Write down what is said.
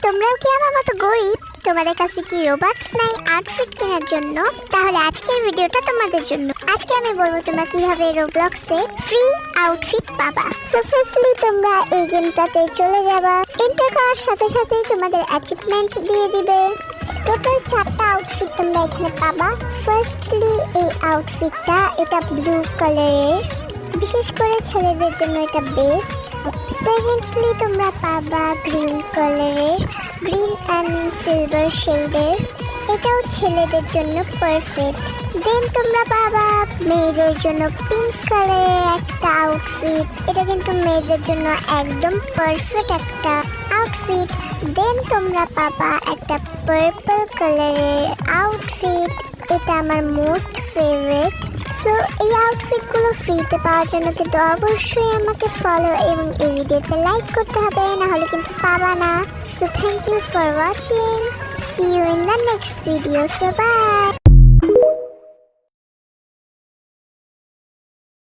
তোমরাও কি আমার মতো গরিব? তোমাদের কাছে কি রোবাক্স নাই আউটফিট কেনার জন্য? তাহলে আজকের ভিডিওটা তোমাদের জন্য। আজকে আমি বলবো তোমরা কিভাবে রোবলক্সে ফ্রি আউটফিট পাবা। সো ফার্স্টলি তোমরা এই গেমটাতে চলে যাবা। এন্টার করার সাথে সাথেই তোমাদের অ্যাচিভমেন্ট দিয়ে দিবে। টোটাল 4টা আউটফিট তোমরা এখানে পাবা। ফার্স্টলি এই আউটফিটটা, এটা ব্লু কালারের, বিশেষ করে ছেলেদের জন্য এটা বেস্ট। সেকেন্ডলি তোমরা পাবা গ্রিন কালারের, গ্রিন অ্যান্ড সিলভার শেডের, এটাও ছেলেদের জন্য পারফেক্ট। দেন তোমরা পাবা মেয়েদের জন্য পিঙ্ক কালারের একটা আউটফিট, এটা কিন্তু মেয়েদের জন্য একদম পারফেক্ট একটা আউটফিট। দেন তোমরা পাবা একটা পার্পল কালারের আউটফিট, এটা আমার মোস্ট ফেভারিট। সো এই আউটফিটগুলো ফ্রিতে পাওয়ার জন্য কিন্তু অবশ্যই আমাকে ফলো এবং এই ভিডিওতে লাইক করতে হবে, না হলে কিন্তু পাবা না। So thank you for watching, see you in the next video, so by.